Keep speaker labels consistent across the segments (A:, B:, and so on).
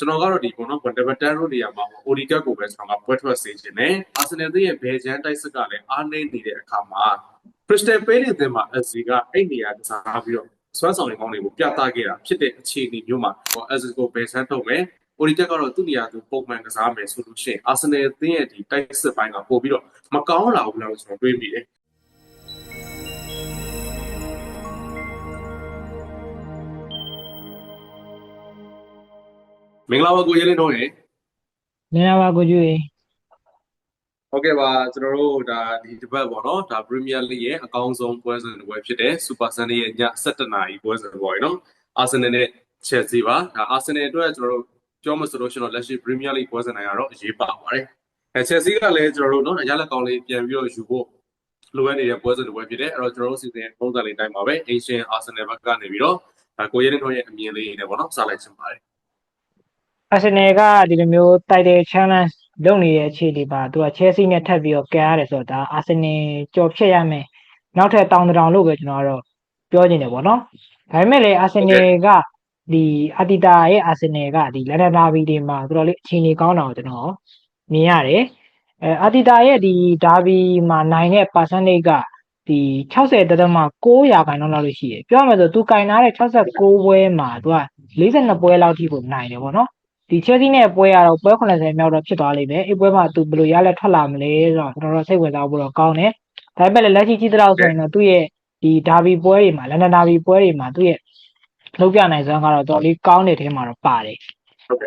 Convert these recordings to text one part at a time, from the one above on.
A: ကျွန်တော်ကတော့ဒီပေါ့နော်ဗန်ဒဗတန်တို့နေရာမှာအိုဒီကတ်ကိုပဲကျွန်တော်ကပွဲထွက်စေချင်တယ်အာဆင်နယ်ရဲ့ဘယ်ချမ်းတိုက်စစ်ကလည်းအားနည်းနေတဲ့အခါမှာခရစ္စတယ်ပေးတဲ့တင်မှာအစီကအဲ့နေရာကစားပြီးတော့စွမ်းဆောင်ရည်ကောင်းတွေကိုပြသခဲ့တာဖြစ်တဲ့အခြေအနေမျိုးမှာအစီကိုဘယ်ချမ်းထုတ်မယ်အိုဒီကတ်ကတော့သူ့နေရာသူပုံမှန်ကစားမယ်ဆိုလို့ရှိရင်အာဆင်နယ်ရဲ့ဒီတိုက်စစ်ပိုင်းကပို့ပြီးတော့မကောင်းလာဘူးလို့ကျွန်တော်တွေးမိတယ်မင်္ဂလာပါကိုရဲလင်းတို့ရေ
B: မင်္ဂလာပါကိုကျွေးဟ
A: ုတ်ကဲ့ပါကျွန်တော်တို့ဒါဒီတစ်ပတ်ပေါ့နော်ဒါ Premier League ရဲ့အကောင်းဆုံးပွဲစဉ်တစ်ပွဲဖြစ်တဲ့ Super Sunday ရဲ့ည7:00နာရီပွဲစဉ်ပေါ့နော် Arsenal နဲ့ Chelsea ပါဒါ Arsenal အတွက်ကျွန်တော်တို့ပြောမှဆိုလို့ရှိရင်လက်ရှိ Premier League ပွဲစဉ်တိုင်းကတော့အရေးပါပါတယ်Chelsea ကလည်းကျွန်တော်တို့နော်ရလက်ကောင်းလေးပြန်ပြီးတော့ယူဖို့လိုအပ်နေတဲ့ပွဲစဉ်တစ်ပွဲဖြစ်တယ်အဲ့တော့ကျွန်တော်တို့စီစဉ်ပုံစံလေးတိုင်းပါပဲ Asian Arsenal ဘက်ကနေပြီးတော့ကိုရဲလင်းတို့ရဲ့အမြင်လေးနဲ့ပေါ့နော်စလိုက်ချင်ပါတယ်
B: အာဆင်နယ်ကဒီလိုမျိုး Title Challenge လုပ်နေတဲ့အခြေအနေပါသူက Chelsea နဲ့ထပ်ပြီးတော့ကန်ရတယ်ဆိုတော့ဒါအာဆင်နယ်ကြော်ဖြတ်ရမယ်နောက်ထပ်တောင်တောင်လို့ပဲကျွန်တော်ကတော့ပြောချင်တယ်ပေါ့နော်ဒါပေမဲ့လည်းအာဆင်နယ်ကဒီအာတီတာရဲ့အာဆင်နယ်ကဒီလန်ဒန်ဒါဘီတွေမှာတော်တော်လေးအခြေအနေကောင်းတာကိုကျွန်တော်မြင်ရတယ်အာတီတာရဲ့ဒီဒါဘီမှာနိုင်တဲ့ percentage ကဒီ60.9%လောက်လို့ရှိတယ်ပြောရမယ်ဆိုသူကင်ထားတဲ့69ပွဲမှာသူက42ပွဲလောက်ထိကိုနိုင်တယ်ပေါ့နော်ဒီ Chelsea နဲ့ပွဲကတော့ပွဲ80မြောက်တော့ဖြစ်သွားလိမ့်မယ်အဲ့ပွဲမှာသူဘယ်လိုရလက်ထွက်လာမလဲဆိုတော့ကျွန်တော်တို့စိတ်ဝင်စားဖို့တော့ကောင်းတယ်ဒါပေမဲ့လည်းလက်ရှိကြည့်တော့ဆိုရင်တော့သူ့ရဲ့ဒီဒါဘီပွဲတွေမှာလန်ဒန်ဒါဘီပွဲတွေမှာသူ့ရဲ့လုပ်ပြနိုင်စွမ်းကတော့တော်တော်လေးကောင်းတဲ့ထဲမှာတော့ပါတယ်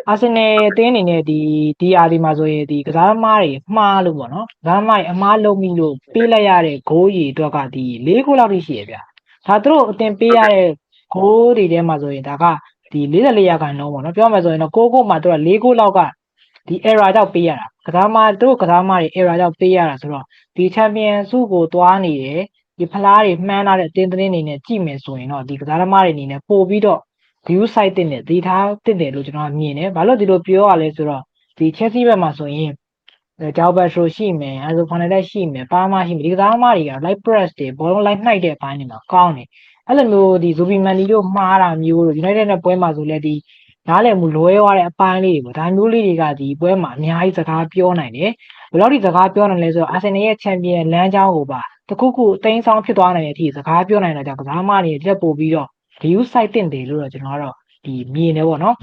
B: အာဆင်နယ်အသင်းအနေနဲ့ဒီအာဒီမှာဆိုရင်ဒီကစားသမားတွေမှားလို့ပေါ့နော်ကစားသမားတွေအမှားလုပ်မိလို့ပေးလိုက်ရတဲ့ဂိုးကြီးအတွက်ကဒီ၄ဂိုးလောက်ထိရှိရဗျဒါသူတို့အတင်ပေးရတဲ့ဂိုးတွေထဲမှာဆိုရင်ဒါကဒီ44%ပေါ့နော်ပြောမှဆိုရင်တော့6ဂိုးမှာသူက4ဂိုးလောက်ကဒီ error ကြောင့်ပေးရတာကစားသမားတို့ကစားသမားတွေ error ကြောင့်ပေးရတာဆိုတော့ဒီချန်ပီယံစုကိုသွားနေတယ်ဒီဖလားတွေမှန်းထားတဲ့အတင်းတင်းအနေနဲ့ကြည့်မယ်ဆိုရင်တော့ဒီကစားသမားတွေအနေနဲ့ပို့ပြီးတော့ view site တင်တယ်ဒီထားတင်တယ်လို့ကျွန်တော်မြင်တယ်ဘာလို့ဒီလိုပြောရလဲဆိုတော့ဒီ Chelsea ဘက်မှာဆိုရင်ဂျောက်ဘတ်ဆိုရှိမယ်အဲဆိုဖာနယ်လက်ရှိမယ်ပါမာရှိမယ်ဒီကစားသမားတွေက light press တွေဘောလုံး light နှိုက်တဲ့အပိုင်းတွေမှာကောင်းတယ်အဲ့လိုမျိုးဒီ Zubi Mandi တို့မှားတာမျိုးတို့ United နဲ့ပွဲမှာဆိုလဲဒီနားလည်မှုလွဲသွားတဲ့အပိုင်းလေးတွေပေါ့ဒါမျိုးလေးတွေကဒီပွဲမှာအများကြီးစကားပြောနိုင်တယ်ဘယ်လောက်ထိစကားပြောနိုင်လဲဆိုတော့ Arsenal ရဲ့ Champion လမ်းကြောင်းကိုပါတခုခုအသိမ်းဆောင်ဖြစ်သွားနိုင်တဲ့အထိစကားပြောနိုင်တာကြောင့်ကစားသမားတွေတက်ပို့ပြီးတော့ view site တင်တယ်လို့တော့ကျွန်တော်ကတော့ဒီမြင်တယ်ပေါ့နော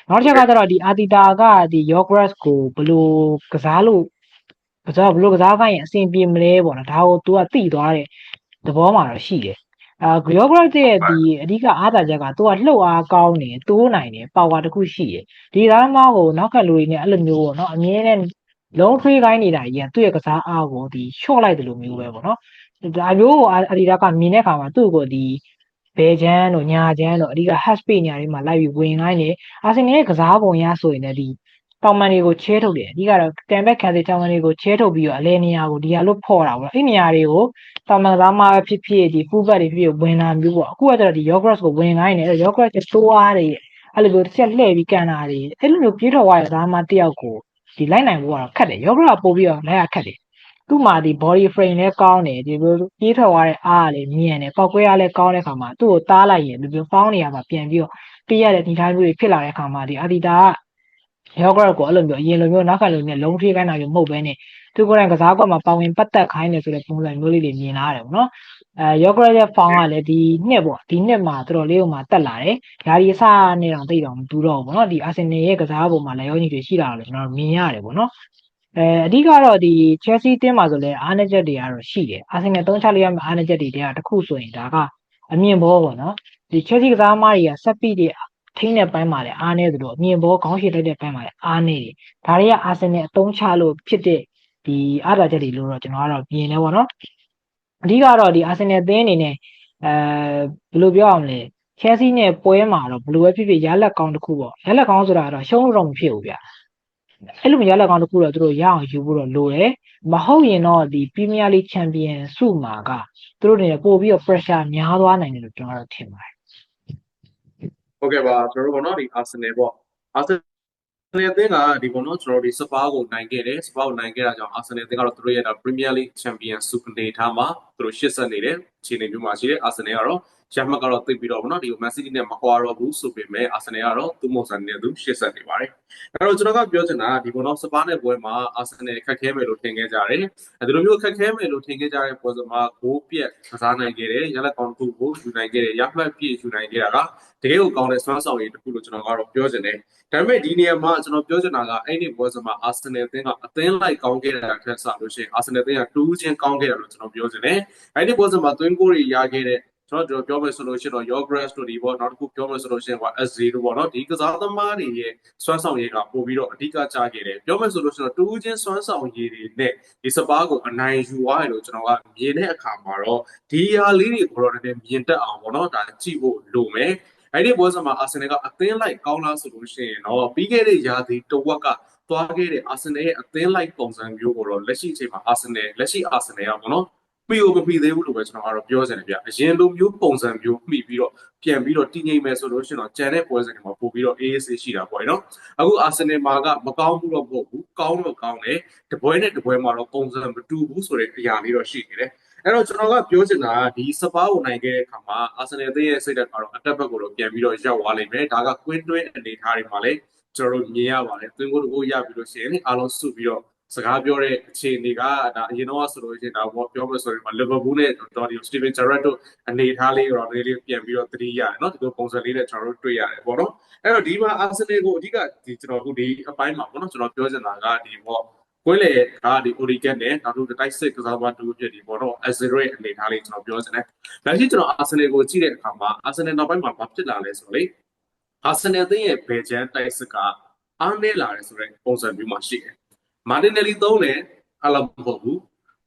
B: ်နောက်တစ်ချက်ကတော့ဒီအာတီတာကဒီ Yogurt ကိုဘယ်လိုကစားလို့ဘယ်လိုကစားခိုင်းရင်အဆင်ပြေမလဲပေါ့နော်ဒါကို तू ကသိသွားတဲ့သဘောမှာတော့ရှိတယ်Yogurt ရဲ့ဒီအဓိကအားသာချက်က तू ကလှုပ်အားကောင်းတယ်တိုးနိုင်တယ်ပါဝါတစ်ခုရှိတယ်ဒီသားသမားကိုနောက်ကလူတွေနဲ့အဲ့လိုမျိုးပေါ့နော်အမြဲတမ်းလုံးထွေးခိုင်းနေတာကြီးကသူ့ရဲ့ကစားအားကိုဒီ short လိုက်တယ်လို့မျိုးပဲပေါ့နော်ဒါမျိုးကိုအာတီတာကမြင်တဲ့အခါမှာသူ့ကိုဒီဘယ်ချမ်းတို့ညာချမ်းတို့အဓိက hash page ညာတွေမှာလိုက်ပြီးဝင်ခိုင်းတယ်အာဆင်နယ်ရဲ့ကစားပုံရဆိုရင်လည်းဒီတောင်မန်တွေကိုချဲထုတ်တယ်အဓိကတော့တန်ဘက်ခံစစ်တောင်မန်တွေကိုချဲထုတ်ပြီးတော့အလဲနေရာကိုဒီဟာလို့ဖော်တာပေါ့အဲ့နေရာတွေကိုတောင်မန်ကစားမှာဖြစ်ဖြစ်ဒီ full back တွေဖြစ်ဖြစ်ဝင်လာမျိုးပေါ့အခုကတော့ဒီ Yogurt ကိုဝင်ခိုင်းတယ်အဲ့ Yogurt ရဲ့တိုးအားတွေအဲ့လိုမျိုးတစ်ချက်လှည့်ပြီးကန်တာတွေအဲ့လိုမျိုးပြေးထွက်သွားတဲ့ကစားမှာတယောက်ကိုဒီလိုက်နိုင်ဖို့ကတော့ခက်တယ် Yogurt ကပို့ပြီးတော့လိုက်ရခက်တယ်သူ့မှာဒီ body frame လည်းကောင်းတယ်ဒီလိုပြေးထွက်သွားတဲ့အားလည်းမြင်တယ်ပောက်ကွဲအားလည်းကောင်းတဲ့ခါမှာသူ့ကိုတားလိုက်ရင်ဒီလိုဖောင်းနေရမှာပြန်ပြီးတော့ပေးရတဲ့ဒီတိုင်းမျိုးတွေဖြစ်လာတဲ့ခါမှာဒီအာတီတာက Yogurt ကိုအဲ့လိုမျိုးအရင်လိုမျိုးနောက်ခါလိုနဲ့လုံးထိခိုင်းတာမျိုးမဟုတ်ဘဲနဲ့သူကိုယ်တိုင်ကစားကွက်မှာပါဝင်ပတ်သက်ခိုင်းတယ်ဆိုတဲ့ပုံစံမျိုးလေးတွေမြင်လာရတယ်ပေါ့နော်Yogurt ရဲ့ form ကလည်းဒီနှစ်ပေါ့ဒီနှစ်မှာတော်တော်လေးကိုမှတက်လာတယ်ဓာရီအစနဲ့တောင်သိတော့မတူတော့ဘူးပေါ့နော်ဒီ Arsenal ရဲ့ကစားပုံမှာလည်းရောညီတွေရှိတာလို့ကျွန်တော်မြင်ရတယ်ပေါ့နော်အဓိကတော့ဒီ Chelsea တင်းမှာဆိုလဲအားနည်းချက်တွေကတော့ရှိတယ်အာဆင်နယ်3ချလေးရမယ့်အားနည်းချက်တွေတည်းကတစ်ခုဆိုရင်ဒါကအမြင်ဘောပေါ့နော်ဒီ Chelsea ကစားသမားတွေကစက်ပီတွေထိန်းတဲ့ပိုင်းမှာလည်းအားနည်းသလိုအမြင်ဘောခေါင်းရှည်တိုက်တဲ့ပိုင်းမှာလည်းအားနည်းတယ်ဒါတွေကအာဆင်နယ်အသုံးချလို့ဖြစ်တဲ့ဒီအားသာချက်တွေလို့တော့ကျွန်တော်ကတော့မြင်တယ်ပေါ့နော်အဓိကတော့ဒီအာဆင်နယ်အသင်းအနေနဲ့ဘယ်လိုပြောအောင်လဲ Chelsea နဲ့ပွဲမှာတော့ဘယ်လိုပဲဖြစ်ဖြစ်ရလက်ကောင်းတစ်ခုပေါ့ရလက်ကောင်းဆိုတာကတော့ရှုံးလို့တော့မဖြစ်ဘူးဗျအဲ့လိုမျိုးရလက်ကောင်းတစ်ခုတော့သူတို့ရအောင်ယူဖို့တော့လိုတယ်မဟုတ်ရင်တော့ဒီ Premier League Champion စုမှာကသူတို့နေပို့ပြီးတော့ pressure များသွားနိုင်တယ်လို့ကျွန်တော်တို့ထင်ပါတယ်ဟ
A: ုတ်ကဲ့ပါကျွန်တော်တို့ပေါ့နော်ဒီ Arsenal ပေါ့ Arsenal အသင်းကဒီပေါ့နော်ကျွန်တော်တို့ဒီစပါးကိုနိုင်ခဲ့တယ်စပါးကိုနိုင်ခဲ့တာကြောင့် Arsenal အသင်းကတော့သူတို့ရဲ့ Premier League Champion စုအနေထားမှာသူတို့ရှစ်ဆက်နေတယ်အခြေအနေမျိုးမှာရှိတယ် Arsenal ကတော့ ရမှတ်ကတော့သိပြီးတော့ဗောနော်ဒီMan City နဲ့မကွာတော့ဘူးဆိုပေမဲ့ Arsenal ကတော့သူ့ပုံစံနဲ့သူရှေ့ဆက်နေပါတယ်အဲ့တော့ကျွန်တော်ကပြောချင်တာဒီဗောနော်စပါးနဲ့ပွဲမှာ Arsenal ခက်ခဲမယ်လို့ထင်ခဲ့ကြတယ်ဒီလိုမျိုးခက်ခဲမယ်လို့ထင်ခဲ့ကြတဲ့ပွဲစဉ်မှာဂိုးပြက်ကစားနိုင်ခဲ့တယ်ရလက်ကောင်းတစ်ခုကိုယူနိုင်ခဲ့တယ်ရမှတ်ပြည့်ယူနိုင်ခဲ့တာကတကယ်ကိုကောင်းတဲ့စွမ်းဆောင်ရည်တစ်ခုလို့ကျွန်တော်ကတော့ပြောချင်တယ်ဒါပေမဲ့ဒီနေရာမှာကျွန်တော်ပြောချင်တာကအဲ့ဒီပွဲစဉ်မှာ Arsenal အသင်းကအသင်းလိုက်ကောင်းခဲ့တာထက်ဆလို့ရှိရင် Arsenal အသင်းကတူးချင်းကောင်းခဲ့တယ်လို့ကျွန်တော်ပြောချင်တယ်အဲ့ဒီပွဲစဉ်မှာသွင်းကိုတွေရခဲ့တဲ့ကျွန်တော်ပြောမယ်ဆိုလို့ရှိရင်တော့ Yogres တို့ဒီပေါ့နောက်တစ်ခုပြောမယ်ဆိုလို့ရှိရင်SZ တို့ပေါ့နော်ဒီကစားသမားတွေရဲ့စွမ်းဆောင်ရည်ကပို့ပြီးတော့အဓိကကျခဲ့တယ်ပြောမယ်ဆိုလို့ရှိရင်တော့တူးချင်းစွမ်းဆောင်ရည်တွေနဲ့ဒီစပါးကိုအနိုင်ယူသွားတယ်လို့ကျွန်တော်ကမြင်တဲ့အခါမှာတော့ဒီဟာလေးတွေကိုတော့နည်းနည်းမြင်တတ်အောင်ပေါ့နော်ဒါကြည့်ဖို့လိုမယ်အဲ့ဒီပွဲစဉ်မှာ Arsenal ကအသင်းလိုက်ကောင်းလားဆိုလို့ရှိရင်တော့ပြီးခဲ့တဲ့ရာသီတဝက်ကသွားခဲ့တဲ့ Arsenal ရဲ့အသင်းလိုက်ပုံစံမျိုးကိုတော့လက်ရှိအချိန်မှာ Arsenal ကပေါ့နော်ပြီးတော့မပြီးသေးဘူးလို့ပဲကျွန်တော်ကတော့ပြောချင်တယ်ဗျအရင်လိုမျိုးပုံစံမျိုးမှီပြီးတော့ပြန်ပြီးတော့တည်ငြိမ်မယ်ဆိုလို့ရှိရင်တော့ကြံတဲ့ပွဲစဉ်တွေမှာပို့ပြီးတော့ AAC ရှိတာပေါ့နော်အခု Arsenal မှာကမကောင်းဘူးတော့မဟုတ်ဘူးကောင်းတော့ကောင်းတယ်တပွဲနဲ့တပွဲမှာတော့ပုံစံမတူဘူးဆိုတဲ့အရာလေးတော့ရှိနေတယ်အဲ့တော့ကျွန်တော်ကပြောချင်တာဒီစပါးကိုနိုင်ခဲ့တဲ့အခါမှာ Arsenal အသင်းရဲ့စိတ်ဓာတ်ကတော့အတက်ဘက်ကိုတော့ပြန်ပြီးတော့ရောက်သွားလိမ့်မယ်ဒါက Queen တွင်းအနေထားတွေမှာလည်းကျွန်တော်တို့မြင်ရပါတယ်သွင်းကိုတကိုရပြီးလို့ရှိရင်အားလုံးစုပြီးတော့စကားပြောတဲ့အခြေအနေကဒါအရင်တော့ဆိုလို့ရှိရင်ဒါပြောမယ်ဆိုရင်လီဗာပူးနဲ့တော်ဒီစတီဗင်ဂျာရက်တို့အနေထားလေးတော့လေးပြန်ပြီးတော့သတိရတယ်เนาะဒီလိုပုံစံလေးနဲ့ကျွန်တော်တို့တွေ့ရတယ်ပေါ့နော်အဲ့တော့ဒီမှာအာဆင်နယ်ကိုအဓိကဒီကျွန်တော်တို့ဒီအပိုင်းမှာပေါ့နော်ကျွန်တော်ပြောချင်တာကဒီပေါ့ကွင်းလေကဒီ Origin နဲ့နောက်တို့တိုက်စစ်ကစားသမားတူဖြစ်ဒီပေါ့နော် Azure အနေထားလေးကျွန်တော်ပြောချင်တယ်ဒါရှိကျွန်တော်အာဆင်နယ်ကိုကြည့်တဲ့အခါမှာအာဆင်နယ်နောက်ပိုင်းမှာဘာဖြစ်လာလဲဆိုတော့လေအာဆင်နယ်အသင်းရဲ့ဘယ်ချမ်းတိုက်စစ်ကအားနည်းလာတယ်ဆိုတဲ့ပုံစံမျိုးမှာရှိတယ်မာတင်နယ်လီသုံးတယ်အဲ့လိုမဟုတ်ဘူး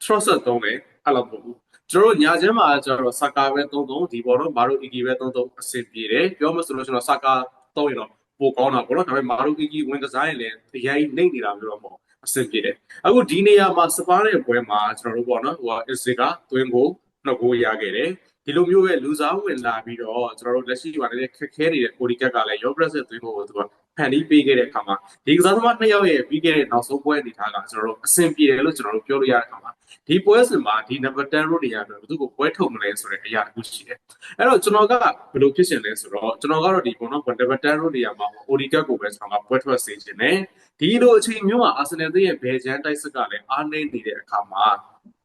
A: Trossard သုံးတယ်အဲ့လိုမဟုတ်ဘူးကျွန်တော်ညာချမ်းမှာကျတော့ဆာကာပဲသုံးဒီပေါ်တော့မာရိုအီဂီပဲသုံးအဆင်ပြေတယ်ပြောမှဆိုလို့ကျွန်တော်ဆာကာသုံးရင်တော့ပိုကောင်းတာပေါ့နော်ဒါပေမဲ့မာရိုအီဂီဝင်ကစားရင်လည်းအရင်နှိမ့်နေတာမျိုးတော့မဟုတ်အဆင်ပြေတယ်အခုဒီနေရာမှာစပါးတဲ့ပွဲမှာကျွန်တော်တို့ပေါ့နော်ဟိုအစ်စစ်ကသွင်းကိုနှုတ်ကိုရခဲ့တယ်ဒီလိုမျိုးပဲလူစားဝင်လာပြီးတော့ကျွန်တော်တို့လက်ရှိမှာလည်းခက်ခဲနေတဲ့ကိုဒီကက်ကလည်း Yogres သွင်းကိုသူကဖန်တီးပေးခဲ့တဲ့အခါမှာဒီကစားသမားနှစ်ယောက်ရဲ့ပြီးခဲ့တဲ့နောက်ဆုံးပွဲအနေထားကကျွန်တော်တို့အဆင်ပြေတယ်လို့ကျွန်တော်တို့ပြောလို့ရတဲ့အခါမှာဒီပွဲစဉ်မှာဒီ number 10 row နေရာတော့ဘယ်သူကိုပွဲထုတ်မလဲဆိုတဲ့အရာတစ်ခုရှိတယ်အဲ့တော့ကျွန်တော်ကဘယ်လိုဖြစ်ရှင်လဲဆိုတော့ကျွန်တော်ကတော့ဒီပုံတော့ number 10 row နေရာမှာ Odegaard ကိုပဲကျွန်တော်ကပွဲထွက်စေချင်တယ်ဒီလိုအချိန်မျိုးမှာ Arsenal ရဲ့ဘယ်ချမ်းတိုက်စစ်ကလည်းအားနည်းနေတဲ့အခါမှာ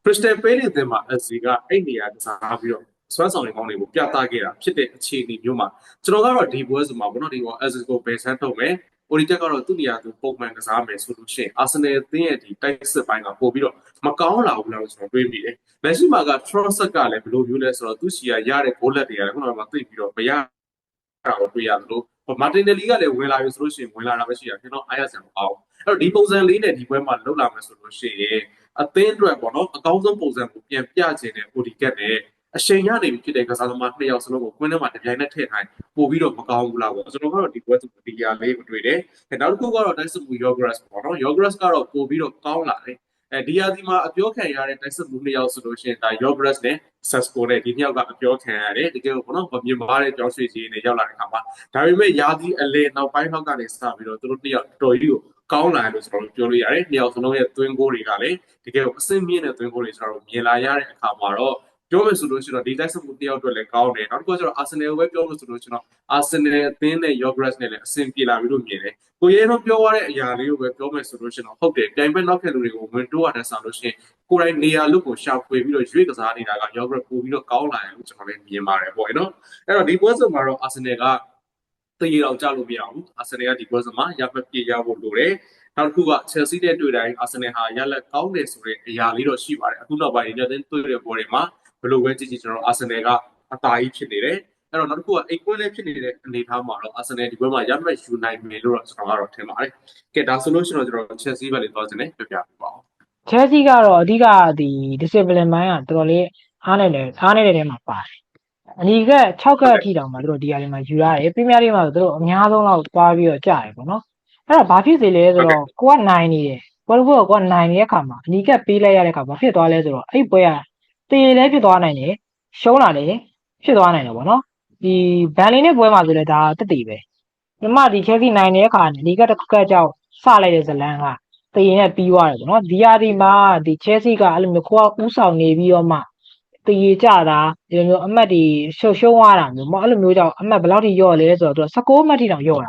A: Crystal Palace တင်မှာ SC ကအဲ့နေရာကစားပြီးတော့စွမ်းဆောင်ရည်ကောင်းတွေကိုပြသခဲ့တာဖြစ်တဲ့အခြေအနေမျိုးမှာကျွန်တော်ကတော့ဒီပွဲစဉ်မှာပေါ့နော်ဒီ SC ကိုဘယ်ဆန်းထုတ်မယ်Odegaard ကတော့သူ့နေရာသူပုံမှန်ကစားမယ်ဆိုလို့ရှိရင် Arsenal အသင်းရဲ့ဒီတိုက်စစ်ပိုင်းကပို့ပြီးတော့မကောင်းလာဘူးလားလို့ကျွန်တော်တွေးမိတယ်။လက်ရှိမှာက Trossard ကလည်းဘယ်လိုမျိုးလဲဆိုတော့သူ့စီကရတဲ့ goal လက်တွေကလည်းခုနကမှသိပြီးတော့မရတာကိုတွေ့ရတယ်လို့မာတင်နယ်လီကလည်းဝင်လာပြီဆိုလို့ရှိရင်ဝင်လာတာပဲရှိတာကျွန်တော်အားရစရာမကောင်း။အဲ့တော့ဒီပုံစံလေးနဲ့ဒီပွဲမှာလောက်လာမယ်ဆိုလို့ရှိရင်အသင်းအတွက်ပေါ့နော်အကောင်းဆုံးပုံစံကိုပြန်ပြချင်တဲ့ Odegaard နဲ့အချိန်ရနေပြီဖြစ်တဲ့ကစားသမားနှစ်ယောက်စလုံးကိုကွင်းထဲမှာတပြိုင်နက်ထည့်ထိုင်ပို့ပြီးတော့မကောင်းဘူးလားပေါ့ကျွန်တော်ကတော့ဒီပွဲစုဒီရာလေးကိုတွေ့တယ်နောက်တစ်ခုကတော့တိုက်စစ်မှု Yogres ပေါ့နော် Yogres ကတော့ပို့ပြီးတော့ကောင်းလာတယ်ဒီရာသီမှာအပြောခံရတဲ့တိုက်စစ်မှုနှစ်ယောက်ဆိုလို့ရှိရင်ဒါ Yogres နဲ့ Sesko နဲ့ဒီနှစ်ယောက်ကအပြောခံရတယ်တကယ်လို့ပေါ့နော်မြင်မာတဲ့ကြောင်းရွှေကြီးနဲ့ရောက်လာတဲ့အခါမှာဒါပေမဲ့ရာသီအလေနောက်ပိုင်းနောက်ကနေစပြီးတော့သူတို့နှစ်ယောက်တော်ကြီးကိုကောင်းလာတယ်လို့ကျွန်တော်ပြောလို့ရတယ်နှစ်ယောက်စလုံးရဲ့သွင်းကိုတွေကလည်းတကယ်အဆင့်မြင့်တဲ့သွင်းကိုတွေကျွန်တော်မြင်လာရတဲ့အခါမှာတော့ပြောမယ်ဆိုလို့ရှိရင်တော့ဒီတိုက်စစ်မှုတယောက်အတွက်လည်းကောင်းတယ်နောက်တစ်ခုကကျတော့ Arsenal ကိုပဲပြောလို့ဆိုလို့ရှိရင်တော့ Arsenal အသင်းနဲ့ Yogres နဲ့လည်းအဆင်ပြေလာပြီလို့မြင်တယ်ကိုရဲတော့ပြောရတဲ့အရာလေးကိုပဲပြောမယ်ဆိုလို့ရှိရင်တော့ဟုတ်တယ်ပြိုင်ပွဲနောက်ခံလူတွေကိုဝင်တိုးရတဲ့ဆောင်လို့ရှိရင်ကိုယ်တိုင်နေရာလုကိုရှာဖွေပြီးတော့ရွေးကစားနေတာက Yogres ပို့ပြီးတော့ကောင်းလာတယ်လို့ကျွန်တော်လည်းမြင်ပါတယ်ပေါ့နော်အဲ့တော့ဒီပွဲစဉ်မှာတော့ Arsenal ကတည်ရအောင်ကြလို့မရဘူး Arsenal ကဒီပွဲစဉ်မှာရမှတ်ပြေရဖို့လိုတယ်နောက်တစ်ခုက Chelsea နဲ့တွေ့တိုင်း Arsenal ဟာရလက်ကောင်းတယ်ဆိုတဲ့အရာလေးတော့ရှိပါတယ်အခုနောက်ပိုင်းနဲ့တွေ့တဲ့ပွဲတွေမှာဘယ်လိုပဲကြည့်ကြည့်ကျွန်တော် Arsenal ကအသာကြီးဖြစ်နေတယ်အဲ့တော့နောက်တစ်ခုကအိတ်ကွင်းလေးဖြစ်နေတဲ့အနေအထားမှာတော့ Arsenal ဒီပွဲမှာရမှတ်ယူနိုင်မယ်လို့တော့ကျွန်တော်ကတော့ထင်ပါတယ်ကဲဒါဆိုလို့ရှိရင်တော့ကျွန်တော် Chelsea ဘက်လေးသွားခြင်းနဲ့ပြပြပေးပါဦး
B: Chelsea ကတော့အဓိကဒီ discipline ပိုင်းကတော်တော်လေးအားနေတယ်ထဲမှာပါတယ်အနီက6ကက်အထိတောင်မှတို့ဒီအရင်မှာယူရတယ်ပရီးမီးယားလိမှာတို့အများဆုံးလောက်သွားပြီးတော့ကြာတယ်ပေါ့နော်အဲ့တော့ဘာဖြစ်စေလဲဆိုတော့ကိုကနိုင်နေတယ်ပွဲတစ်ပွဲကိုနိုင်နေတဲ့အခါမှာအနီကက်ပေးလိုက်ရတဲ့အခါဘာဖြစ်သွားလဲဆိုတော့အဲ့ပွဲကတေးလည်းဖြစ်သွားနိုင်တယ်ရှုံးလာတယ်ဖြစ်သွားနိုင်တယ်ပေါ့နော်ဒီဘန်လီနဲ့ပွဲမှာဆိုလဲဒါတက်တည်ပဲဒီမှာဒီ Chelsea နိုင်နေတဲ့အခါအနီကတစ်ခါကြောက်စလိုက်တဲ့ဇလန်းကတေးနဲ့ပြီးသွားတယ်ပေါ့နော်ဒီယာဒီမှာဒီ Chelsea ကအဲ့လိုမျိုးကိုကဥဆောင်နေပြီးတော့မှ တည်ကြတာဒီလိုမျိုးအမှတ်တွေရှုံသွားတာမျိုးအဲ့လိုမျိုးကြောင့်အမှတ်ဘယ်လောက်ထိရော့လဲဆိုတော့သူက16အမှတ်ထိတောင်ရော့တာ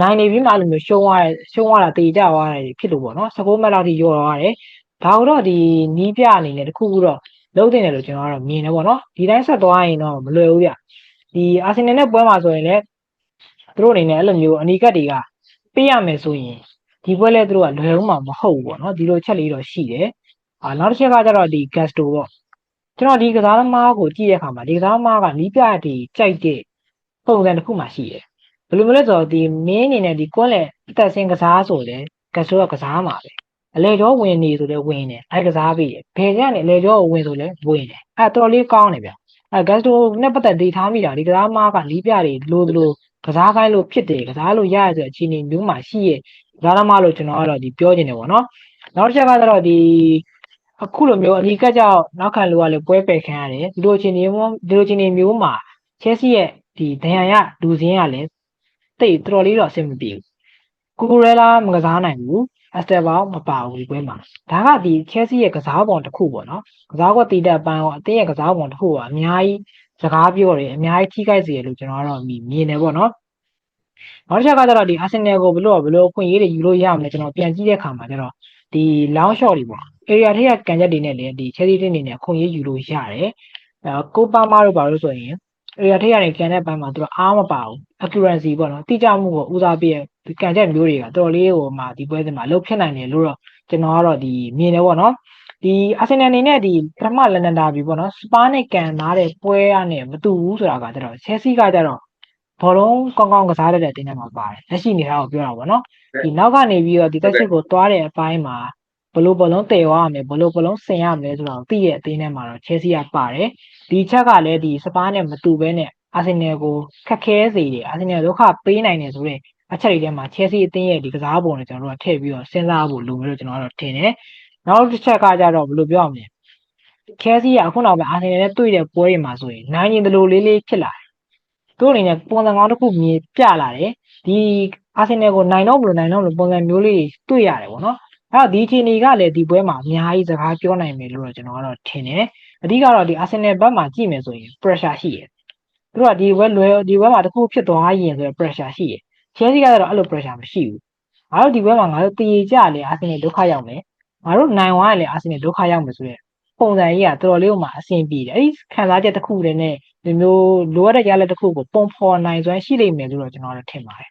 B: နိုင်နေပြီးမှအဲ့လိုမျိုးရှုံသွားတာတည်ကြသွားတယ်ဖြစ်လို့ပေါ့နော်16မှတ်လောက်ထိရော့သွားတယ်ဒါတော့ဒီနီးပြအနေနဲ့တခုခုတော့လုံးတင်တယ်လို့ကျွန်တော်ကတော့မြင်တယ်ပေါ့နော်ဒီတိုင်းဆက်သွားရင်တော့မလွယ်ဘူးဗျဒီအာဆင်နယ်နဲ့ပွဲမှာဆိုရင်လည်းသူတို့အနေနဲ့အဲ့လိုမျိုးအနီကတ်တွေကပေးရမယ်ဆိုရင်ဒီပွဲလဲသူတို့ကလွယ်ဦးမှာမဟုတ်ဘူးပေါ့နော်ဒီလိုချက်လေးတော့ရှိတယ်နောက်တစ်ချက်ကကျတော့ဒီ Gasto ပေါ့ကျွန်တော်ဒီကစားသမားကိုကြည့်တဲ့အခါမှာဒီကစားသမားကနီးပြတီကြိုက်တဲ့ပုံစံတစ်ခုမှရှိတယ်ဘယ်လိုမျိုးလဲဆိုတော့ဒီမင်းအနေနဲ့ဒီကွန်းလေအသက်ဆင်းကစားဆိုလေကဆိုကကစားမှာပဲအလေကျော်ဝင်နေဆိုလဲဝင်တယ်အဲကစားပြီးတယ်ဘယ်ကနေအလေကျော်ကိုဝင်ဆိုလဲဝင်တယ်အဲတော်လေးကောင်းတယ်ဗျအဲဂတ်စတိုနဲ့ပတ်သက်ဒေထားမိတာဒီကစားမားကနီးပြတွေလိုလိုကစားခိုင်းလို့ဖြစ်တယ်ကစားလို့ရရဆိုအခြေအနေမျိုးမှာရှိရဲ့ကစားသမားလို့ကျွန်တော်ကတော့ဒီပြောချင်တယ်ပေါ့နော်နောက်တစ်ချက်ကတော့ဒီအခုလိုမျိုးအနီးကပ်ကြောက်နောက်ခံလိုကလည်းပွဲပယ်ခံရတယ်ဒီလိုအခြေအနေမျိုးမှာချက်စီရဲ့ဒီဒဏ်ရာရလူစင်းကလည်းတိတ်တော်လေးတော့အဆင်မပြေဘူးကူကူရဲလာမကစားနိုင်ဘူးအစတက်ဘောင်မပါဘူးဒီပွဲမှာဒါကဒီချက်စီရဲ့ကစားပုံတစ်ခုပေါ့နော်ကစားကွက်တည်တဲ့ပန်းရောအသင်းရဲ့ကစားပုံတစ်ခုကအများကြီးစကားပြောတယ်အများကြီးထိခိုက်စေတယ်လို့ကျွန်တော်ကတော့မြင်တယ်ပေါ့နော်နောက်တစ်ချက်ကကျတော့ဒီအာဆင်နယ်ကိုဘယ်လိုအခွင့်အရေးတွေယူလို့ရမလဲကျွန်တော်ပြန်ကြည့်တဲ့အခါမှာကျတော့ဒီ long shot တွေပေါ့ area ထိကကန်ချက်တွေနဲ့လည်းဒီ Chelsea တင်းနေနဲ့အခွင့်အရေးယူလို့ရတယ်ကိုပါမာတို့ပါလို့ဆိုရင် area ထိကနေကန်တဲ့ဘက်မှာသူကအားမပါဘူး accuracy ပေါ့နော်တိကျမှုကိုဦးစားပေးဒီကန်ချက်မျိုးတွေကတော်လေးဟိုမှာဒီပွဲစဉ်မှာလှုပ်ဖြစ်နိုင်တယ်လို့တော့ကျွန်တော်ကတော့ဒီမြင်တယ်ပေါ့နော်ဒီအာဆင်နယ်အနေနဲ့ဒီပထမလန်ဒန်ဒါဘီပေါ့နော်စပါးနဲ့ကန်ထားတဲ့ပွဲကနေမတူဘူးဆိုတာကကျတော့ Chelsea ကကျတော့ဘောလုံးကောင်းကောင်းကစားတတ်တဲ့တင်းထဲမှာပါတယ်လက်ရှိနေတာကိုပြောတာပေါ့နော်ဒီနောက်ကနေပြီးတော့ဒီတက်စစ်ကိုတွားတဲ့အပိုင်းမှာဘလို့ဘလုံးတည်သွားရမယ်ဘလို့ဘလုံးဆင်ရမယ်ဆိုတော့သိရဲ့အသင်းထဲမှာတော့ Chelsea ကပါတယ်ဒီချက်ကလည်းဒီစပါးနဲ့မတူဘဲနဲ့အာဆင်နယ်ကိုခက်ခဲစေတယ်အာဆင်နယ်ဒုက္ခပေးနိုင်တယ်ဆိုတဲ့အချက်တွေထဲမှာ Chelsea အသင်းရဲ့ဒီကစားပုံတွေကျွန်တော်တို့ကထည့်ပြီးတော့စဉ်းစားဖို့လိုမယ်လို့ကျွန်တော်ကတော့ထင်တယ်နောက်တစ်ချက်ကကြတော့ဘယ်လိုပြောရမလဲ Chelsea ကအခုနောက်ပိုင်းအာဆင်နယ်နဲ့တွေ့တဲ့ပွဲတွေမှာဆိုရင်နိုင်ရင်တလို့လေးဖြစ်လာတယ်သူ့အနေနဲ့ပုံစံကောင်းတစ်ခုမြင်ပြလာတယ်ဒီအာဆင်နယ်ကိုနိုင်တော့မလို့ပုံစံမျိုးလေးတွေ့ရတယ်ပေါ့နော်အဲ့တော့ဒီအချိန်တွေကလည်းဒီပွဲမှာအများကြီးစကားပြောနိုင်မယ်လို့တော့ကျွန်တော်ကတော့ထင်တယ်အဓိကတော့ဒီအာဆင်နယ်ဘက်မှာကြည့်မယ်ဆိုရင် pressure ရှိတယ်သူတို့ကဒီပွဲမှာတခုဖြစ်သွားရင်ဆိုတော့ pressure ရှိတယ် Chelsea ကတော့အဲ့လို pressure မရှိဘူးငါတို့ဒီပွဲမှာငါတို့တည်ကြလေအာဆင်နယ်ဒုက္ခရောက်မယ်ငါတို့နိုင်သွားရင်လည်းအာဆင်နယ်ဒုက္ခရောက်မယ်ဆိုတဲ့ပုံစံကြီးကတော်တော်လေးဟိုမှာအဆင်ပြေတယ်အဲ့ဒီခံစားချက်တစ်ခုတည်းနဲ့ဒီမျိုးလိုအပ်တဲ့ရလဒ်တစ်ခုကိုပုံဖော်နိုင်စွမ်းရှိလိမ့်မယ်လို့တော့ကျွန်တော်တို့ထင်ပါတယ်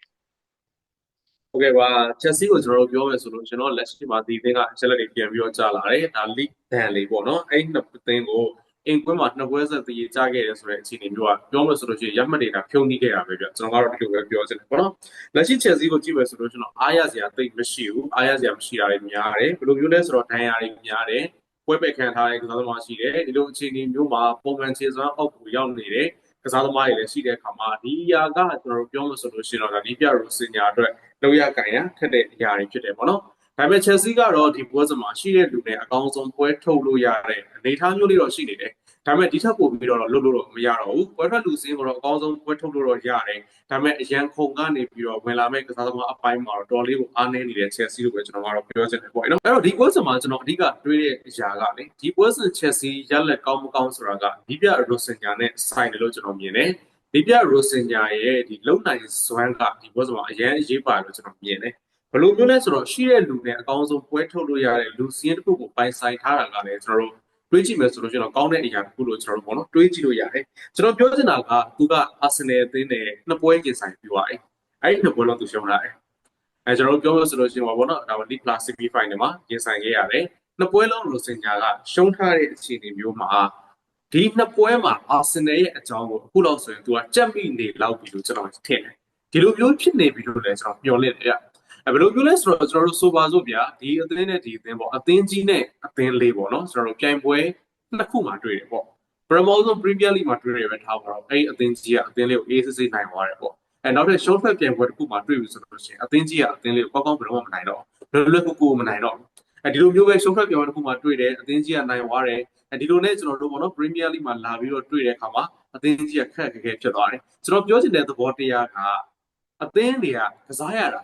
A: โอเคပါချက်စီကိုကျွန်တော်တို့ပြောမယ်ဆိုလို့ကျွန်တော်လက်ရှိမှာဒီသင်းကအချက်လက်တွေပြန်ပြီးတော့ကြားလာတယ်ဒါ league ဒဏ်လေးပေါ့နော်အဲ့နှစ်သင်းကိုအင်ကွင်းမှာနှစ်ပွဲဆက်တည်ကြခဲ့တယ်ဆိုတဲ့အခြေအနေမျိုးကပြောမယ်ဆိုလို့ရှိရင်ရမှတ်နေတာဖြုံးနှီးခဲ့တာပဲဗျကျွန်တော်ကတော့ဒီလိုပဲပြောချင်တယ်ပေါ့နော်လက်ရှိချက်စီကိုကြည့်မယ်ဆိုလို့ကျွန်တော်အားရစရာသိမရှိဘူးအားရစရာမရှိတာတွေများတယ်ဘယ်လိုမျိုးလဲဆိုတော့ဒဏ်ရာတွေများတယ်ပွဲပယ်ခံထားတဲ့ကစားသမားရှိတယ်ဒီလိုအခြေအနေမျိုးမှာပုံမှန်ခြေစွမ်းအောက်ကိုရောက်နေတယ်ကစားသမားတွေလည်းရှိတဲ့အခါမှာဒီအရာကကျွန်တော်တို့ပြောလို့ဆိုလို့ရှိရင်တော့ဒီပြရိုစင်ညာအတွက်လောက်ရကန်ရထက်တဲ့အရာတွေဖြစ်တယ်ပေါ့နော်ဒါပေမဲ့ Chelsea ကတော့ဒီပွဲစဉ်မှာရှိတဲ့လူတွေအကောင်းဆုံးပွဲထုတ်လို့ရတဲ့အနေအထားမျိုးလေးတော့ရှိနေတယ်ဒါပေမဲ့ဒီထက်ပိုပြီးတော့လုပ်လို့တော့မရတော့ဘူးပွဲထွက်လူစင်းကိုတော့အကောင်းဆုံးပွဲထုတ်လို့တော့ရတယ်ဒါပေမဲ့အရန်ခုံကနေပြီးတော့ဝင်လာမဲ့ကစားသမားအပိုင်းမှာတော့တော်လေးကိုအားနည်းနေတဲ့ Chelsea လို့ပဲကျွန်တော်ကတော့ပြောချင်တယ်ပေါ့နော်အဲ့တော့ဒီပွဲစဉ်မှာကျွန်တော်အဓိကတွေးတဲ့အရာကလေဒီပွဲစဉ် Chelsea ရလက်ကောင်းမကောင်းဆိုတာကဒီပြရိုစင်ညာနဲ့ဆိုင်တယ်လို့ကျွန်တော်မြင်တယ်ဒီပြရိုစင်ညာရဲ့ဒီလုံနိုင်စွမ်းကဒီပွဲစဉ်မှာအရန်အရေးပါတယ်လို့ကျွန်တော်မြင်တယ်ဘယ်လိုမျိုးလဲဆိုတော့ရှိတဲ့လူနဲ့အကောင်းဆုံးပွဲထုတ်လို့ရတဲ့လူစင်းတစ်ခုကိုပိုင်ဆိုင်ထားတာကလည်းကျွန်တော်တို့တွေးကြည့်မယ်ဆိုလို့ရှိရင်တော့ကောင်းတဲ့အရာတစ်ခုလို့ကျွန်တော်တို့ပေါ့နော်တွေးကြည့်လို့ရတယ်ကျွန်တော်ပြောချင်တာကသူကအာဆင်နယ်အသင်းနဲ့နှစ်ပွဲကျင်ဆိုင်ပြီးသွားတယ်အဲ့ဒီနှစ်ပွဲလုံးသူရှုံးလာတယ်ကျွန်တော်တို့ပြောလို့ဆိုလို့ရှိရင်ပေါ့နော်ဒါ League Plus Semi Final မှာကျင်ဆိုင်ခဲ့ရတယ်နှစ်ပွဲလုံးလို့စင်ညာကရှုံးထားတဲ့အခြေအနေမျိုးမှာဒီနှစ်ပွဲမှာအာဆင်နယ်ရဲ့အကြောင်းကိုအခုလောက်ဆိုရင်သူကကြက်မိနေလောက်ပြီလို့ကျွန်တော်ထင်တယ်ဒီလိုမျိုးဖြစ်နေပြီလို့လည်းကျွန်တော်မျှော်လင့်တယ်ဘယ်လိုပြောလဲဆိုတော့ကျွန်တော်တို့ဆိုပါစို့ဗျာဒီအသင်းနဲ့ဒီအသင်းပေါ့အသင်းကြီးနဲ့အသင်းလေးပေါ့နော်ကျွန်တော်တို့ပြိုင်ပွဲနှစ်ခုမှာတွေ့တယ်ပေါ့ပရမောဆုံး Premier League မှာတွေ့ရပဲထားပါတော့အဲ့အသင်းကြီးကအသင်းလေးကိုအေးစစ်နိုင်သွားတယ်ပေါ့နောက်တဲ့ short track ပြိုင်ပွဲတစ်ခုမှာတွေ့ပြီဆိုလို့ရှိရင်အသင်းကြီးကအသင်းလေးကိုကောင်းကောင်းဘယ်တော့မှမနိုင်တော့လွယ်ကူမနိုင်တော့ဒီလိုမျိုးပဲ short track ပြိုင်ပွဲတစ်ခုမှာတွေ့တယ်အသင်းကြီးကနိုင်သွားတယ်ဒီလိုနဲ့ကျွန်တော်တို့ပေါ့နော် Premier League မှာလာပြီးတော့တွေ့တဲ့အခါမှာအသင်းကြီးကခက်ခဲဖြစ်သွားတယ်ကျွန်တော်ပြောချင်တဲ့သဘောတရားကအသင်းတွေကကစားရတာ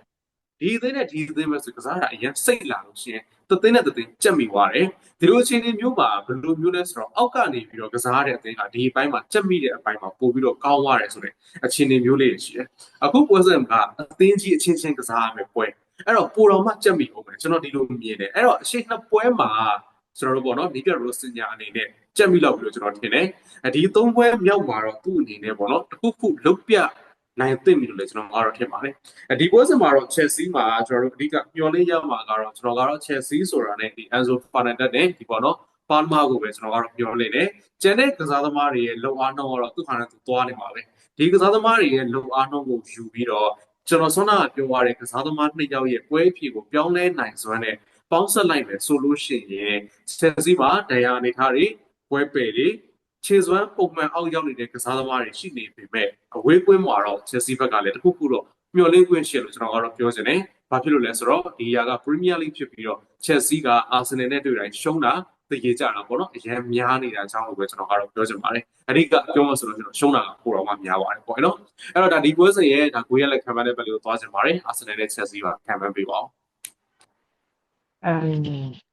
A: ဒီအသင်းနဲ့ဒီအသင်းပဲဆိုကစားတာအရင်စိတ်လာလို့ရှိရင်တသင်းနဲ့တသင်းကြက်မိသွားတယ်ဒီလိုအခြေအနေမျိုးမှာဘယ်လိုမျိုးလဲဆိုတော့အောက်ကနေပြီးတော့ကစားတဲ့အသင်းကဒီအပိုင်းမှာကြက်မိတဲ့အပိုင်းမှာပို့ပြီးတော့ကောင်းသွားတယ်ဆိုတဲ့အခြေအနေမျိုးလေးရှိတယ်အခုပွဲစဉ်ကအသင်းကြီးအချင်းချင်းကစားရမယ်ပွဲအဲ့တော့ပိုတော်မှကြက်မိအောင်မယ်ကျွန်တော်ဒီလိုမြင်တယ်အဲ့တော့အရှိနှစ်ပွဲမှာကျွန်တော်တို့ပေါ့နော်နီးပြရိုစင်ညာအနေနဲ့ကြက်မိလောက်ပြီးတော့ကျွန်တော်ထင်တယ်ဒီ၃ပွဲမြောက်မှာတော့သူ့အနေနဲ့ပေါ့နော်တစ်ခုခုလုတ်ပြနိုင်သိပြီလို့လည်းကျွန်တော်ကတော့ထင်ပါတယ်ဒီပွဲစဉ်မှာတော့ Chelsea မှာကျွန်တော်တို့အဓိကမျှော်လင့်ရမှာကတော့ကျွန်တော်ကတော့ Chelsea ဆိုတာနဲ့ဒီ Enzo Fernandez နဲ့ဒီပေါ့နော် Palma ကိုပဲကျွန်တော်ကတော့မျှော်လင့်တယ်ကျန်တဲ့ကစားသမားတွေရဲ့လုံအားနှုန်းကတော့သူ့ခါနဲ့သူသွားနေမှာပဲဒီကစားသမားတွေရဲ့လုံအားနှုန်းကိုယူပြီးတော့ကျွန်တော်ဆွမ်းနာပြောရတဲ့ကစားသမားနှစ်ယောက်ရဲ့ပွဲအဖြစ်ကိုပြောင်းလဲနိုင်စွမ်းနဲ့ပေါင်းဆက်လိုက်မယ်ဆိုလို့ရှိရင် Chelsea မှာတရားအနေထားတွေပွဲပယ်တွေခြေစွမ်းပုံမှန်အောက်ရောက်နေတဲ့ကစားသမားတွေရှိနေပေမဲ့အဝေးကွင်းမှာတော့ Chelsea ဘက်ကလည်းတခုခုတော့မျှော်လင့်ခွင့်ရှိလို့ကျွန်တော်ကတော့ပြောချင်တယ်။ဘာဖြစ်လို့လဲဆိုတော့ဒီရာက Premier League ဖြစ်ပြီးတော့ Chelsea က Arsenal နဲ့တွေ့တိုင်းရှုံးတာသိရကြတာပေါ့နော်။အရင်များနေတာအကြောင်းကိုပဲကျွန်တော်ကတော့ပြောချင်ပါတယ်။အဓိကပြောမှဆိုတော့ကျွန်တော်ရှုံးတာကပိုတော့မှများပါတယ်ပေါ့နော်။အဲ့တော့ဒါဒီပွဲစဉ်ရဲ့ဒါကိုရလက်ခံမှန်းတဲ့ဘက်ကိုသွားချင်ပါတယ်။ Arsenal နဲ့ Chelsea ပါခံမှန်းပေးပါအောင်
B: ။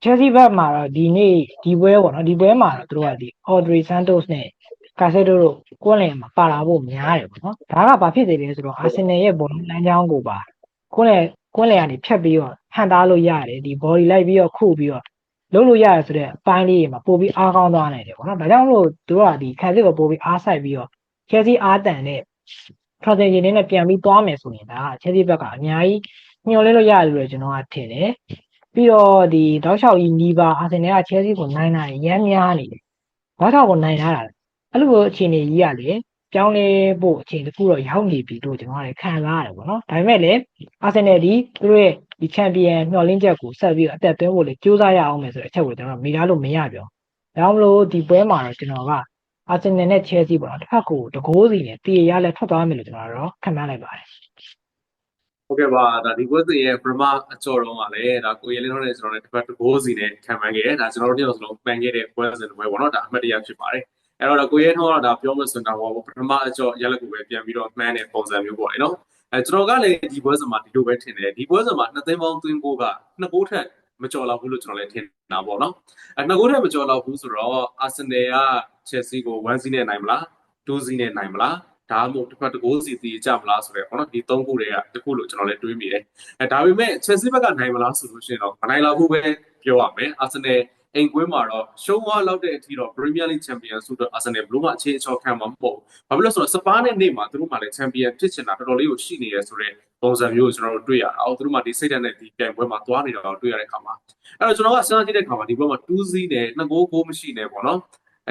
B: Chelsea ဘက်မှာတော့ဒီနေ့ဒီပွဲပေါ့နော်ဒီပွဲမှာတော့သူတို့ကဒီ Audrey Santos နဲ့ Caicedo တို့ကွန်းလင်မှာပါလာဖို့များတယ်ပေါ့နော်ဒါကဘာဖြစ်နေလဲဆိုတော့ Arsenal ရဲ့ဘောလုံးလမ်းကြောင်းကိုပါကွန်းလင်ကနေဖြတ်ပြီးတော့ဟန်တားလို့ရတယ်ဒီ body လိုက်ပြီးတော့ခုပြီးတော့လုံးလို့ရတယ်ဆိုတဲ့အပိုင်းလေးတွေမှာပို့ပြီးအားကောင်းသွားနိုင်တယ်ပေါ့နော်ဒါကြောင့်မို့သူတို့ကဒီ Caicedo ကိုပို့ပြီးအားဆိုင်ပြီးတော့ Chelsea အားတန်တဲ့ transition နဲ့ပြန်ပြီးသွားမယ်ဆိုရင်ဒါ Chelsea ဘက်ကအများကြီးညှော်လင့်လို့ရတယ်လို့ကျွန်တော်ကထင်တယ်ပြီးတော့ဒီတောက်လျှောက်ကြီးနီးပါအာဆင်နယ်က Chelsea ကိုနိုင်တာရမ်းများနေတယ်။တောက်လျှောက်ကိုနိုင်ထားတာအဲ့လိုအခြေအနေကြီးရလေပြောင်းလဲဖို့အခြေအနေတစ်ခုတော့ရောက်နေပြီလို့ကျွန်တော်ကလည်းခံစားရတယ်ပေါ့နော်။ဒါပေမဲ့လည်းအာဆင်နယ်ဒီသူတို့ရဲ့ဒီချန်ပီယံမျှော်လင့်ချက်ကိုဆက်ပြီးအသက်သွင်းဖို့လေစူးစမ်းရအောင်မယ်ဆိုတဲ့အချက်ကိုကျွန်တော်မေးထားလို့မရပြော။ဒါကြောင့်မလို့ဒီပွဲမှာတော့ကျွန်တော်ကအာဆင်နယ်နဲ့ Chelsea ပေါ့နော်တစ်ဖက်ကိုတကိုးစီနဲ့တည်ရလဲထွက်သွားမယ်လို့ကျွန်တော်တော့ခံမှန်းလိုက်ပါတယ်။
A: ဟုတ်ကဲ့ပါဒါဒီပွဲစဉ်ရဲ့ပထမအကြော်တော့ကလည်းဒါကိုရဲလင်းတို့နဲ့ကျွန်တော်နဲ့တစ်ပတ်တကိုးစီနဲ့ခံမှန်းခဲ့တယ်ဒါကျွန်တော်တို့ညစလုံးပန်ခဲ့တဲ့ပွဲစဉ်တွေပဲပေါ့နော်ဒါအမှတ်တရဖြစ်ပါတယ်အဲ့တော့ကိုရဲထုံးကတော့ဒါပြောမှဆိုတော့ပထမအကြော်ရလက်ကိုပဲပြန်ပြီးတော့မှန်းတဲ့ပုံစံမျိုးပေါ့လေနော်ကျွန်တော်ကလည်းဒီပွဲစဉ်မှာဒီလိုပဲထင်တယ်ဒီပွဲစဉ်မှာနှစ်သိန်းပေါင်းသွင်းကိုကနှစ်ကိုးထက်မကြော်လောက်ဘူးလို့ကျွန်တော်လည်းထင်တာပေါ့နော်နှစ်ကိုးထက်မကြော်လောက်ဘူးဆိုတော့အာဆင်နယ်က Chelsea ကို1-0နဲ့နိုင်မလား2-0နဲ့နိုင်မလားဒါမှမဟုတ်တစ်ဖက်တစ်ကိုးစီတည်ကြမလားဆိုတော့ပေါ့နော်ဒီ၃ခုတွေကတခုလို့ကျွန်တော်လည်းတွေးမိတယ်ဒါပေမဲ့ Chelsea ဘက်ကနိုင်မလားဆိုလို့ရှိရင်တော့မနိုင်လောက်ဘူးပဲပြောရမယ် Arsenal အိမ်ကွင်းမှာတော့ရှုံးသွားလောက်တဲ့အထိတော့ Premier League Champion ဆိုတော့ Arsenal ဘလို့မှအခြေအချောခံမှာမဟုတ်ဘူးဘာဖြစ်လို့ဆိုတော့စပါးနဲ့နေ့မှာသူတို့မှလည်း Champion ဖြစ်ချင်တာတော်တော်လေးကိုရှိနေရဆိုတဲ့ပုံစံမျိုးကိုကျွန်တော်တို့တွေ့ရအောင်သူတို့မှဒီစိတ်ဓာတ်နဲ့ဒီပြိုင်ပွဲမှာသွားနေတာကိုတွေ့ရတဲ့အခါမှာအဲ့တော့ကျွန်တော်ကစဉ်းစားကြည့်တဲ့အခါမှာဒီပွဲမှာ2-0နဲ့2-6မရှိနဲ့ပေါ့နော်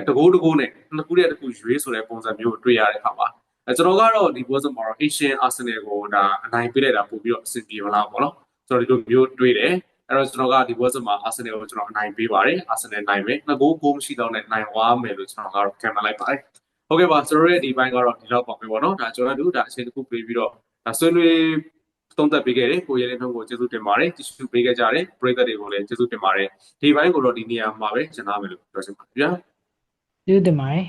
A: တကိုးနဲ့နှစ်ခုတည်းတစ်ခုရွေးဆိုတဲ့ပုံစံမျိုးကိုတွေ့ရတဲ့အခါမှာကျွန်တော်ကတော့ဒီပွဲစဉ်မှာတော့ Asian Arsenal ကိုဒါအနိုင်ပေးလိုက်တာပို့ပြီးတော့အဆင်ပြေမလားပေါ့နော်ကျွန်တော်ဒီလိုမျိုးတွေးတယ်အဲ့တော့ကျွန်တော်ကဒီပွဲစဉ်မှာ Arsenal ကိုကျွန်တော်အနိုင်ပေးပါတယ် Arsenal နိုင်မယ်2ဂိုးမရှိတော့နဲ့နိုင်သွားမယ်လို့ကျွန်တော်ကတော့ခံမှန်းလိုက်ပါတယ်ဟုတ်ကဲ့ပါကျွန်တော်ရဲ့ဒီဘိုင်းကတော့ဒီလောက်ပါပဲပေါ့နော်ဒါကျွန်တော်တို့ဒါအချိန်တစ်ခုပေးပြီးတော့ဒါဆွေးနွေးသုံးသပ်ပေးခဲ့တယ်ကိုရဲလင်းထုံးကိုကျေးဇူးတင်ပါတယ်ကြည့်ရှုပေးခဲ့ကြတယ်ပရိသတ်တွေကိုလည်းကျေးဇူးတင်ပါတယ်ဒီဘိုင်းကိုတော့ဒီနေရာမှာပဲကျွန်တော်မယ်လို့ပြောချင်ပါတယ်ဗျာ
B: ကျေးဇူးတင်ပါတယ်